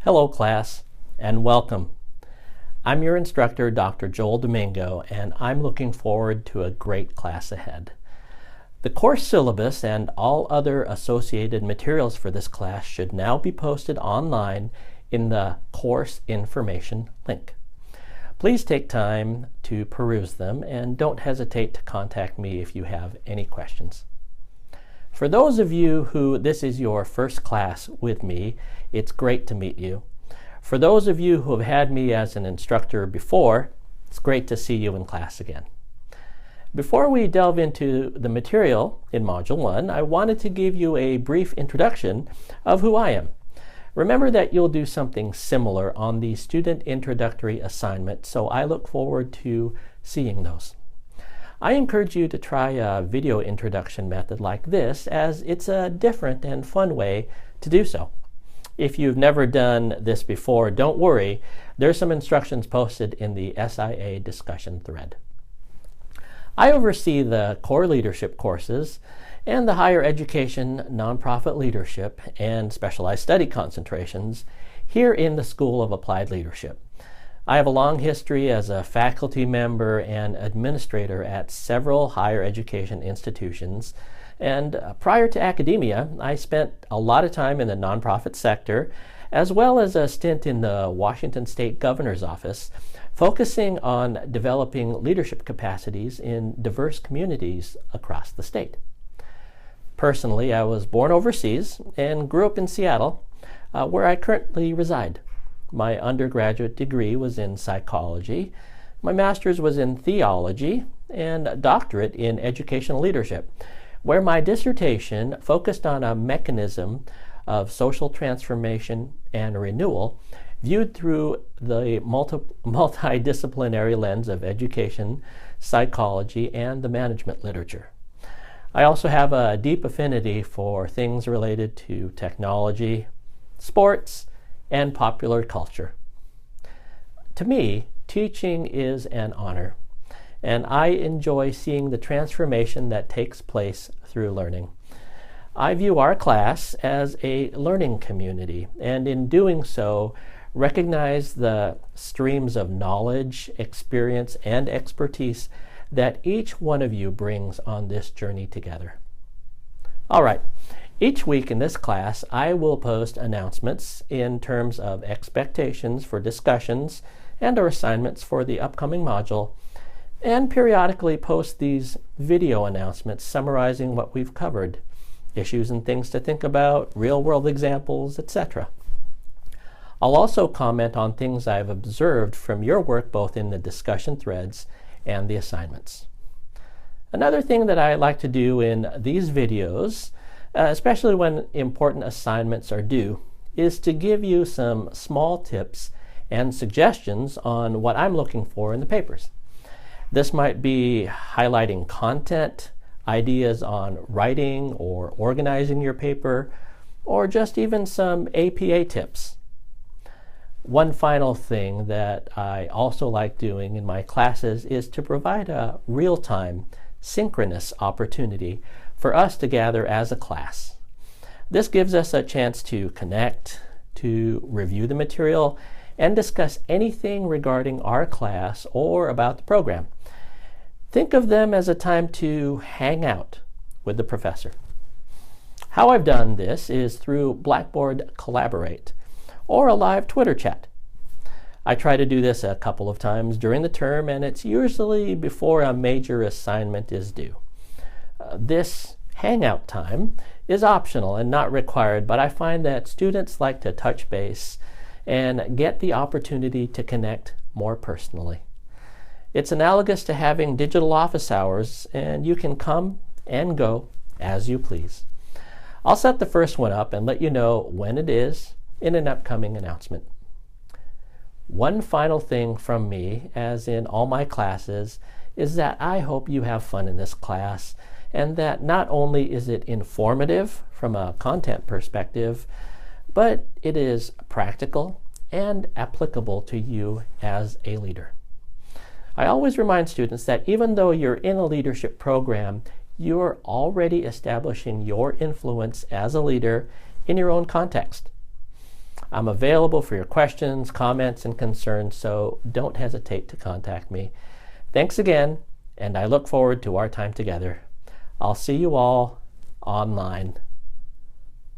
Hello class, and welcome. I'm your instructor, Dr. Joel Domingo, and I'm looking forward to a great class ahead. The course syllabus and all other associated materials for this class should now be posted online in the course information link. Please take time to peruse them and don't hesitate to contact me if you have any questions. For those of you who this is your first class with me, it's great to meet you. For those of you who have had me as an instructor before, it's great to see you in class again. Before we delve into the material in Module 1, I wanted to give you a brief introduction of who I am. Remember that you'll do something similar on the student introductory assignment, so I look forward to seeing those. I encourage you to try a video introduction method like this, as it's a different and fun way to do so. If you've never done this before, don't worry. There's some instructions posted in the SIA discussion thread. I oversee the core leadership courses and the higher education, nonprofit leadership, and specialized study concentrations here in the School of Applied Leadership. I have a long history as a faculty member and administrator at several higher education institutions. And prior to academia, I spent a lot of time in the nonprofit sector, as well as a stint in the Washington State Governor's Office, focusing on developing leadership capacities in diverse communities across the state. Personally, I was born overseas and grew up in Seattle, where I currently reside. My undergraduate degree was in psychology, my master's was in theology, and a doctorate in educational leadership, where my dissertation focused on a mechanism of social transformation and renewal viewed through the multidisciplinary lens of education, psychology, and the management literature. I also have a deep affinity for things related to technology, sports, and popular culture. To me, teaching is an honor, and I enjoy seeing the transformation that takes place through learning. I view our class as a learning community, and in doing so, recognize the streams of knowledge, experience, and expertise that each one of you brings on this journey together. All right, each week in this class, I will post announcements in terms of expectations for discussions and/or assignments for the upcoming module, and periodically post these video announcements summarizing what we've covered, issues and things to think about, real-world examples, etc. I'll also comment on things I've observed from your work both in the discussion threads and the assignments. Another thing that I like to do in these videos, especially when important assignments are due, is to give you some small tips and suggestions on what I'm looking for in the papers. This might be highlighting content, ideas on writing or organizing your paper, or just even some APA tips. One final thing that I also like doing in my classes is to provide a real-time, synchronous opportunity for us to gather as a class. This gives us a chance to connect, to review the material, and discuss anything regarding our class or about the program. Think of them as a time to hang out with the professor. How I've done this is through Blackboard Collaborate or a live Twitter chat. I try to do this a couple of times during the term, and it's usually before a major assignment is due. This hangout time is optional and not required, but I find that students like to touch base and get the opportunity to connect more personally. It's analogous to having digital office hours, and you can come and go as you please. I'll set the first one up and let you know when it is in an upcoming announcement. One final thing from me, as in all my classes, is that I hope you have fun in this class, and that not only is it informative from a content perspective, but it is practical and applicable to you as a leader. I always remind students that even though you're in a leadership program, you're already establishing your influence as a leader in your own context. I'm available for your questions, comments, and concerns, so don't hesitate to contact me. Thanks again, and I look forward to our time together. I'll see you all online